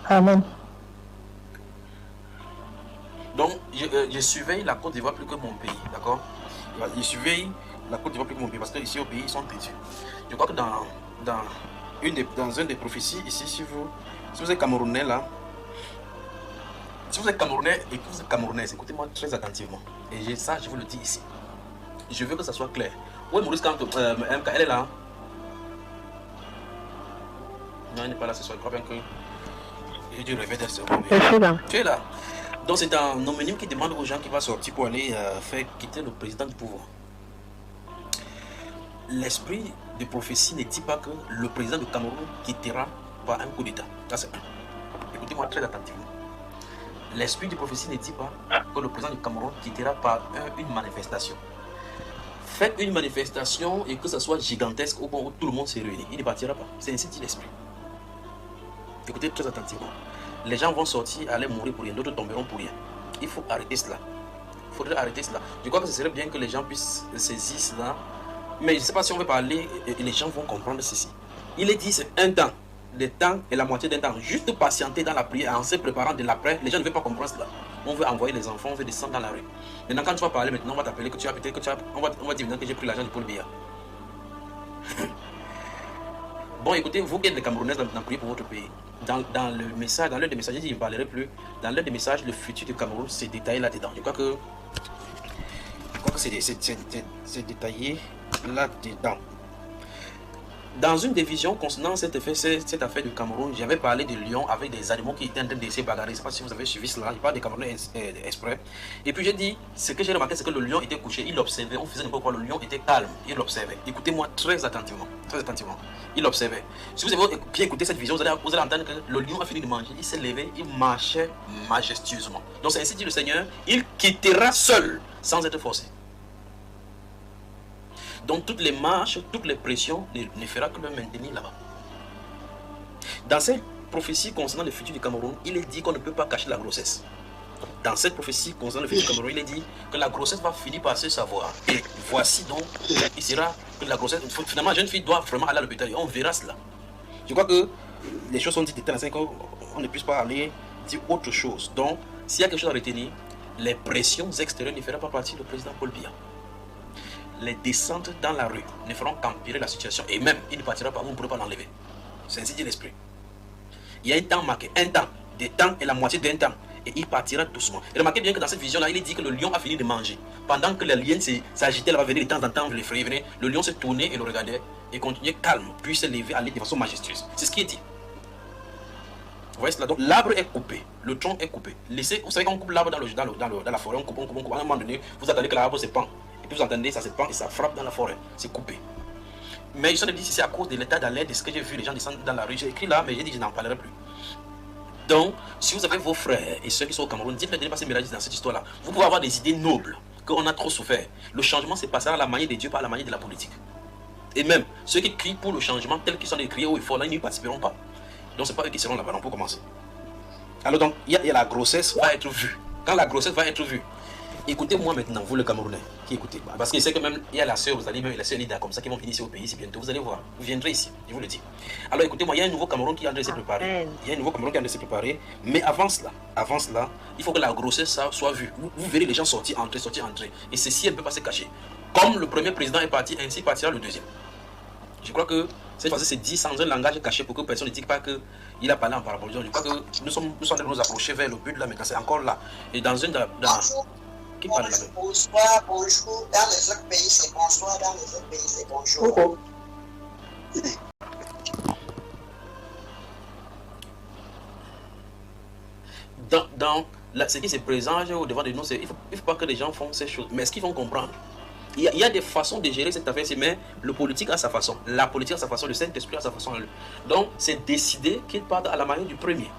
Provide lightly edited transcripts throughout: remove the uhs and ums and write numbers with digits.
Amen. Donc, je surveille la Côte d'Ivoire plus que mon pays, d'accord? Je surveille la Côte d'Ivoire plus que mon pays, parce qu'ici au pays, ils sont têtus. Je crois que dans une des prophéties, ici, si vous êtes Camerounais là, si vous êtes Camerounais et que vous êtes Camerounaise, écoutez-moi très attentivement. Et ça, je vous le dis ici. Je veux que ça soit clair. Oui, Maurice Kanto, MK, elle est là. Non, elle n'est pas là ce soir. Je crois bien que j'ai dû rêver d'elle. Je suis là. Tu es là. Donc c'est un homonyme qui demande aux gens qui va sortir pour aller faire quitter le président du pouvoir. L'esprit de prophétie ne dit pas que le président du Cameroun quittera par un coup d'État. Ça c'est un. Écoutez-moi très attentivement. L'esprit de prophétie ne dit pas que le président du Cameroun quittera par une manifestation. Faites une manifestation et que ce soit gigantesque au point où tout le monde se réunit. Il ne partira pas. C'est ainsi dit l'esprit. Écoutez très attentivement. Les gens vont sortir, aller mourir pour rien, d'autres tomberont pour rien. Il faut arrêter cela. Il faudrait arrêter cela. Je crois que ce serait bien que les gens puissent saisir cela. Mais je ne sais pas si on veut parler et les gens vont comprendre ceci. Il est dit c'est un temps. Le temps et la moitié d'un temps. Juste patienter dans la prière en se préparant de l'après. Les gens ne veulent pas comprendre cela. On veut envoyer les enfants, on veut descendre dans la rue. Maintenant, quand tu vas parler, maintenant, on va t'appeler que tu as peut-être que tu as. On va dire maintenant que j'ai pris l'argent de Paul Biya. Bon, écoutez, vous qui êtes des Camerounais, dans prier pour votre pays. Dans le message, dans l'un des messages, je ne parlerai plus. Dans l'un des messages, le futur du Cameroun, c'est détaillé là-dedans. Je crois que c'est détaillé là-dedans. Dans une des visions concernant cette affaire du Cameroun, j'avais parlé de lions avec des animaux qui étaient en train de se bagarrer. Je ne sais pas si vous avez suivi cela. Je parle des Camerounais exprès. Et puis j'ai dit, ce que j'ai remarqué, c'est que le lion était couché. Il observait. On faisait n'importe quoi. Le lion était calme. Il observait. Écoutez-moi très attentivement. Très attentivement. Il observait. Si vous avez bien écouté cette vision, vous allez entendre que le lion a fini de manger. Il s'est levé. Il marchait majestueusement. Donc c'est ainsi dit le Seigneur. Il quittera seul sans être forcé. Donc toutes les marches, toutes les pressions ne fera que le maintenir là-bas. Dans cette prophétie concernant le futur du Cameroun, il est dit qu'on ne peut pas cacher la grossesse. Dans cette prophétie concernant le futur du Cameroun, il est dit que la grossesse va finir par se savoir. Et voici donc, il sera que la grossesse, finalement la jeune fille doit vraiment aller à l'hôpital et on verra cela. Je crois que les choses sont dites de telle façon qu'on ne puisse pas aller dire autre chose. Donc, s'il y a quelque chose à retenir, les pressions extérieures ne feront pas partie du président Paul Biya. Les descentes dans la rue ne feront qu'empirer la situation. Et même, il ne partira pas, vous ne pourrez pas l'enlever. C'est ainsi dit l'esprit. Il y a un temps marqué, un temps, des temps et la moitié d'un temps. Et il partira doucement. Et remarquez bien que dans cette vision-là, il est dit que le lion a fini de manger. Pendant que les liens s'agitaient, elle va venir de temps en temps, le frère venait. Le lion se tournait et le regardait et continuait calme, puis se lever, aller de façon majestueuse. C'est ce qui est dit. Vous voyez cela? Donc l'arbre est coupé, le tronc est coupé. Laissez, vous savez quand on coupe l'arbre dans la forêt, on coupe. À un moment donné, vous attendez que l'arbre se pend. Et puis vous entendez, ça se pend et ça frappe dans la forêt. C'est coupé. Mais je dit c'est à cause de l'état d'alerte de ce que j'ai vu les gens descendre dans la rue. J'ai écrit là, mais j'ai dit que je n'en parlerai plus. Donc, si vous avez vos frères et ceux qui sont au Cameroun, dites-leur de ne pas se mélanger dans cette histoire-là. Vous pouvez avoir des idées nobles, qu'on a trop souffert. Le changement se passera à la manière de Dieu, pas à la manière de la politique. Et même, ceux qui crient pour le changement, tels qu'ils sont criés haut et fort, là, ils n'y participeront pas. Donc, ce n'est pas eux qui seront là-bas, pour commencer. Alors, donc, il y a la grossesse va être vue. Quand la grossesse va être vue, écoutez-moi maintenant, vous le Camerounais, qui écoutez. Parce que je sais que même, il y a la sœur, vous allez même, la sœur Lida, comme ça, qui vont venir ici au pays, ici bientôt. Vous allez voir, vous viendrez ici, je vous le dis. Alors écoutez-moi, il y a un nouveau Cameroun qui est en train de se préparer. Il y a un nouveau Cameroun qui est en train de se préparer. Mais avant cela, il faut que la grossesse soit vue. Vous verrez les gens sortir, entrer. Et ceci, elle ne peut pas se cacher. Comme le premier président est parti, ainsi partira le deuxième. Je crois que cette fois-ci, c'est dit sans un langage caché pour que personne ne dise pas qu'il a parlé en parabole. Je crois que nous sommes en train de nous approcher vers le but là, maintenant c'est encore là. Et dans une. Qui parle là? Bonsoir, bonjour. Dans les autres pays, c'est bonsoir. Dans les autres pays, c'est bonjour. Ce qui se présente au devant de nous, il ne faut pas que les gens font ces choses. Mais est-ce qu'ils vont comprendre? Il y a des façons de gérer cette affaire-ci, mais le politique a sa façon. La politique a sa façon, le Saint-Esprit a sa façon. Donc, c'est décidé qu'il parte à la manière du premier.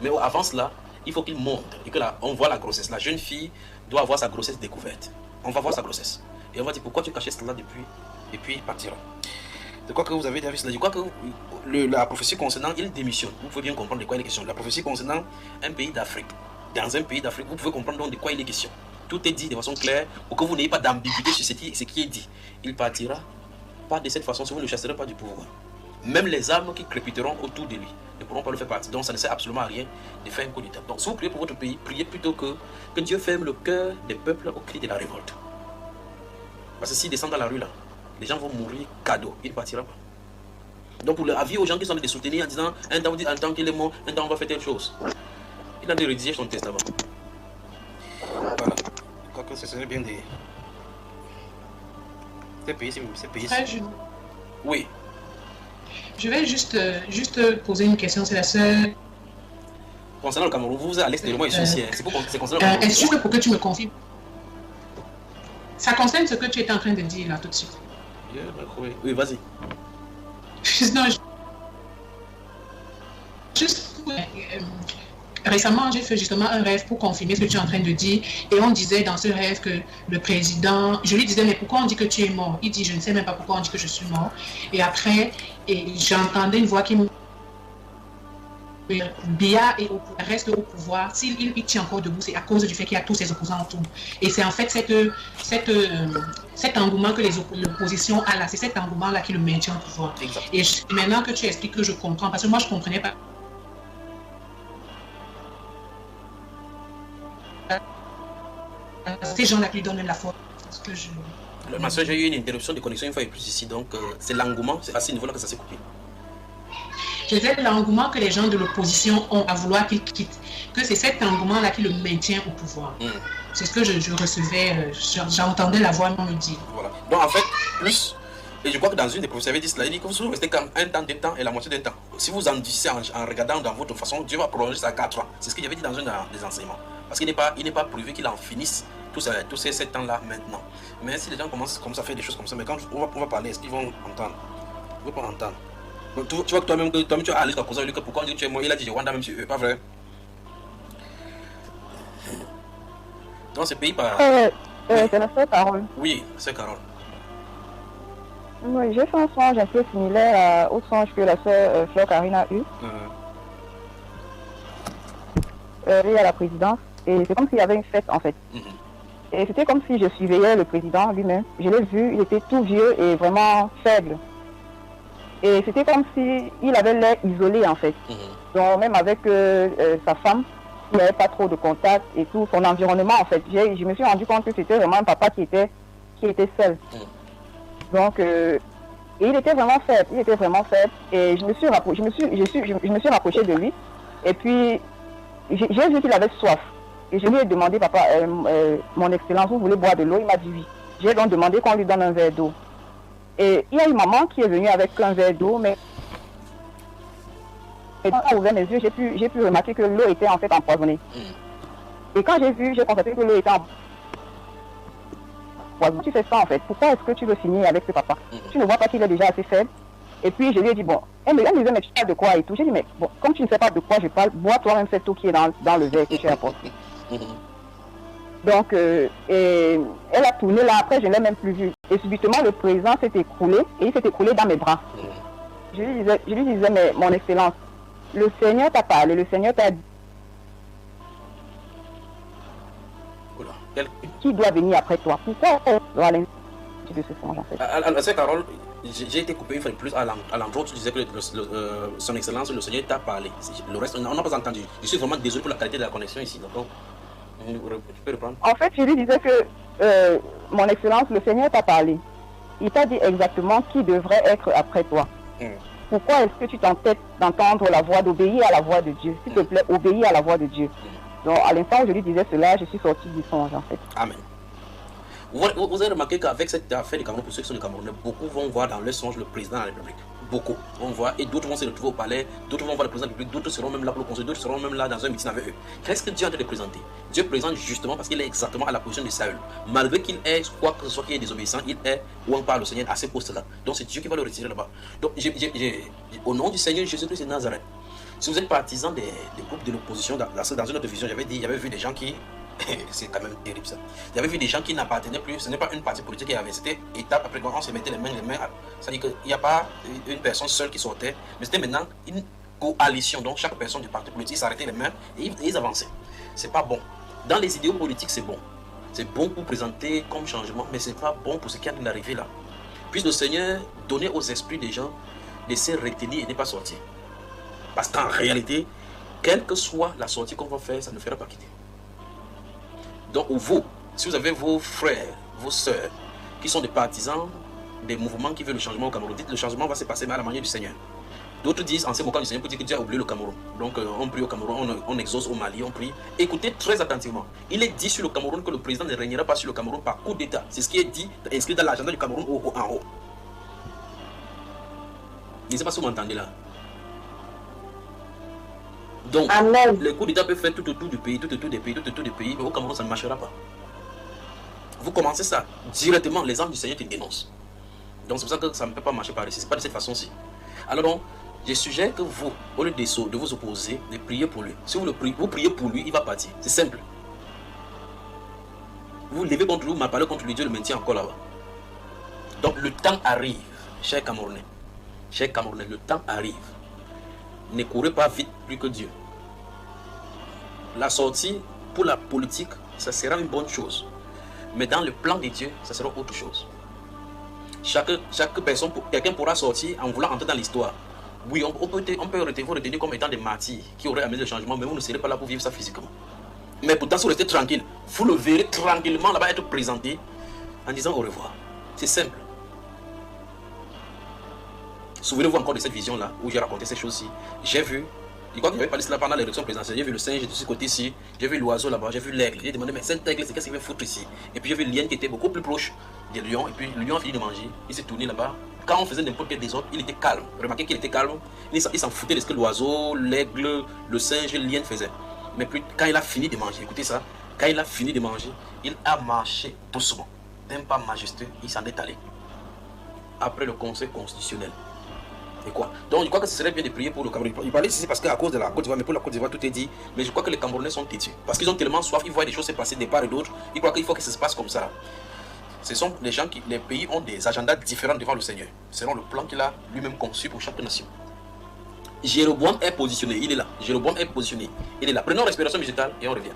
Mais avant cela, il faut qu'il monte et que là, on voit la grossesse. La jeune fille doit avoir sa grossesse découverte. On va voir sa grossesse. Et on va dire, pourquoi tu cachais cela depuis? Et puis, il partira. Je crois que vous avez déjà vu cela. Je crois que la prophétie concernant, il démissionne. Vous pouvez bien comprendre de quoi il est question. La prophétie concernant un pays d'Afrique. Dans un pays d'Afrique, vous pouvez comprendre donc de quoi il est question. Tout est dit de façon claire pour que vous n'ayez pas d'ambiguïté sur ce qui est dit. Il partira pas de cette façon si vous ne le chasserez pas du pouvoir. Même les armes qui crépiteront autour de lui ne pourront pas le faire partie. Donc ça ne sert absolument à rien de faire un coup d'État. Donc si vous priez pour votre pays, priez plutôt que Dieu ferme le cœur des peuples au cri de la révolte. Parce que s'il descend dans la rue là, les gens vont mourir cadeau, il ne partira pas. Donc pour avis aux gens qui sont de soutenir en disant un temps vous dites en tant qu'il est mort, un temps on va faire telle chose. Il a de rédiger son testament. Voilà. Je crois que ce serait bien de... C'est payé, c'est payé. Oui. Je vais juste poser une question, c'est la seule. Concernant le Cameroun, vous êtes à l'est de moi, ici, c'est concernant le Cameroun. Est-ce que pour que tu me confirmes? Ça concerne ce que tu étais en train de dire là tout de suite. Oui, vas-y. Non, juste récemment, j'ai fait justement un rêve pour confirmer ce que tu es en train de dire. Et on disait dans ce rêve que le président... Je lui disais, mais pourquoi on dit que tu es mort? Il dit, je ne sais même pas pourquoi on dit que je suis mort. Et après, j'entendais une voix qui me... Biya reste au pouvoir. S'il tient encore debout, c'est à cause du fait qu'il y a tous ses opposants autour. Et c'est en fait cet engouement que l'opposition a là, c'est cet engouement-là qui le maintient au pouvoir. Exact. Et maintenant que tu expliques que je comprends, parce que moi je ne comprenais pas. Ces gens-là qui lui donnent même la force. Ma soeur, j'ai eu une interruption de connexion une fois et plus ici, donc c'est l'engouement, c'est à ce niveau-là que ça s'est coupé. Je disais l'engouement que les gens de l'opposition ont à vouloir qu'il quitte, que c'est cet engouement-là qui le maintient au pouvoir. C'est ce que je recevais, j'entendais la voix me dire. Voilà. Donc en fait, plus, et je crois que dans une des professeurs avait dit cela, il dit que vous restez comme un temps, 2 temps et la moitié d'un temps. Si vous en disiez en regardant dans votre façon, Dieu va prolonger ça à 4 ans. C'est ce qu'il avait dit dans un des enseignements. Parce qu'il n'est pas prévu qu'il en finisse tous ces 7 ans-là maintenant. Mais si les gens commencent comme ça à faire des choses comme ça, mais quand on va parler, est-ce qu'ils vont entendre? Ils ne vont pas entendre. Donc, tu vois que toi-même tu as allé jusqu'à causer lui que pourquoi on dit que tu es mort, il a dit je Rwanda même sur eux, pas vrai? Dans ce pays par... c'est la sœur Carole. Oui, c'est Carole. Oui, j'ai fait un songe un peu similaire au songe que la sœur Fleur Karine a eu. Lié à la présidence. Et c'est comme s'il y avait une fête en fait. Et c'était comme si je surveillais le président lui-même. Je l'ai vu, il était tout vieux et vraiment faible. Et c'était comme s'il avait l'air isolé en fait. Donc même avec sa femme, il n'y avait pas trop de contact et tout, son environnement en fait. Je me suis rendu compte que c'était vraiment un papa qui était seul. Donc, et il était vraiment faible, et je me suis rapproché de lui, et puis j'ai vu qu'il avait soif, et je lui ai demandé, papa, mon excellence, vous voulez boire de l'eau? Il m'a dit oui. J'ai donc demandé qu'on lui donne un verre d'eau. Et il y a une maman qui est venue avec un verre d'eau, mais quand j'ai ouvert mes yeux, j'ai pu remarquer que l'eau était en fait empoisonnée. Et quand j'ai constaté que l'eau était empoisonnée, tu fais ça en fait, pourquoi est-ce que tu veux finir avec ce papa? Tu ne vois pas qu'il est déjà assez faible? Et puis je lui ai dit, bon, elle me disait, mais tu parles de quoi et tout? J'ai dit, mais bon, comme tu ne sais pas de quoi je parle, bois toi-même cette eau qui est dans le verre que tu as apporté. Donc, et elle a tourné là, après je ne l'ai même plus vu. Et subitement le président s'est écroulé, et il s'est écroulé dans mes bras. Je lui disais, mais mon excellence, le Seigneur t'a parlé, le Seigneur t'a dit qui doit venir après toi. Pourquoi on de ce songe en fait? C'est Carole, j'ai été coupé une fois de plus à l'endroit où tu disais que son excellence, le Seigneur t'a parlé. Le reste, on n'a pas entendu. Je suis vraiment désolé pour la qualité de la connexion ici. Donc, tu peux reprendre. En fait, je lui disais que mon excellence, le Seigneur t'a parlé. Il t'a dit exactement qui devrait être après toi. Pourquoi est-ce que tu t'entêtes d'entendre la voix, d'obéir à la voix de Dieu? S'il te plaît, obéis à la voix de Dieu. Donc, à l'instant où je lui disais cela, je suis sorti du songe, en fait. Amen. Vous avez remarqué qu'avec cette affaire du Cameroun, pour ceux qui sont du Cameroun, beaucoup vont voir dans leur songe le président de la République. Beaucoup vont voir, et d'autres vont se retrouver au palais, d'autres vont voir le président de la République, d'autres seront même là pour le conseil, d'autres seront même là dans un meeting avec eux. Qu'est-ce que Dieu est en train de présenter? Dieu présente justement parce qu'il est exactement à la position de Saül. Malgré qu'il est, quoi que ce soit qu'il est désobéissant, il est, ou on parle le Seigneur, à ce poste-là. Donc c'est Dieu qui va le retirer là-bas. Donc, au nom du Seigneur Jésus-Christ de Nazareth, si vous êtes partisan des groupes de l'opposition, dans une autre vision, j'avais vu des gens qui... c'est quand même terrible ça. J'avais vu des gens qui n'appartenaient plus, ce n'est pas une partie politique qui avait, c'était étape après on se mettait les mains, c'est-à-dire qu'il n'y a pas une personne seule qui sortait, mais c'était maintenant une coalition, donc chaque personne du parti politique s'arrêtait les mains et ils avançaient. C'est pas bon. Dans les idéaux politiques, c'est bon. C'est bon pour présenter comme changement, mais c'est pas bon pour ce qui est en train d'arriver là. Puisse le Seigneur donner aux esprits des gens de se retenir et ne pas sortir. Parce qu'en réalité, quelle que soit la sortie qu'on va faire, ça ne fera pas quitter. Donc vous, si vous avez vos frères, vos sœurs, qui sont des partisans des mouvements qui veulent le changement au Cameroun, dites le changement va se passer à la manière du Seigneur. D'autres disent, en ces moquant du Seigneur, pour dire que Dieu a oublié le Cameroun. Donc on prie au Cameroun, on exauce au Mali, on prie. Écoutez très attentivement. Il est dit sur le Cameroun que le président ne régnera pas sur le Cameroun par coup d'État. C'est ce qui est dit, inscrit dans l'agenda du Cameroun en haut. Je ne sais pas si vous m'entendez là. Donc, Amen. le coup d'État peut faire tout autour du pays, tout autour des pays, mais au Cameroun, ça ne marchera pas. Vous commencez ça, directement, les âmes du Seigneur te dénoncent. Donc c'est pour ça que ça ne peut pas marcher par ici, c'est pas de cette façon-ci. Alors donc, je suggère que vous, au lieu de vous opposer, de prier pour lui. Si vous priez pour lui, il va partir. C'est simple. Vous levez contre lui, vous m'appelez contre lui, Dieu le maintient encore là-bas. Donc le temps arrive, chers Camerounais. Chers Camerounais, le temps arrive. Ne courez pas vite plus que Dieu. La sortie pour la politique, ça sera une bonne chose. Mais dans le plan de Dieu, ça sera autre chose. Chaque personne, quelqu'un pourra sortir en voulant entrer dans l'histoire. Oui, on peut vous retenir comme étant des martyrs qui auraient amené le changement, mais vous ne serez pas là pour vivre ça physiquement. Mais pourtant, si vous restez tranquille, vous le verrez tranquillement là-bas être présenté en disant au revoir. C'est simple. Souvenez-vous encore de cette vision-là où j'ai raconté ces choses-ci. J'ai vu, je crois que j'avais parlé de cela pendant l'élection présidentielle. J'ai vu le singe de ce côté-ci, j'ai vu l'oiseau là-bas, j'ai vu l'aigle. J'ai demandé, mais cet aigle, c'est qu'est-ce qu'il veut foutre ici? Et puis j'ai vu le lion qui était beaucoup plus proche du lion. Et puis le lion a fini de manger, il s'est tourné là-bas. Quand on faisait n'importe quel désordre, il était calme. Remarquez qu'il était calme. Il s'en foutait de ce que l'oiseau, l'aigle, le singe, le lion faisaient. Mais puis, quand il a fini de manger, écoutez ça, quand il a fini de manger, il a marché doucement. D'un pas majestueux, il s'en est allé. Après le conseil constitutionnel. Et quoi? Donc je crois que ce serait bien de prier pour le Cameroun. Il parlait ici parce qu'à cause de la Côte d'Ivoire, mais pour la Côte d'Ivoire tout est dit. Mais je crois que les Camerounais sont têtus. Parce qu'ils ont tellement soif, ils voient des choses se passer de part et d'autre. Ils croient qu'il faut que ça se passe comme ça. Ce sont les gens les pays ont des agendas différents devant le Seigneur. Selon le plan qu'il a lui-même conçu pour chaque nation. Jéroboam est positionné, il est là. Jéroboam est positionné, il est là. Prenons respiration végétale et on revient.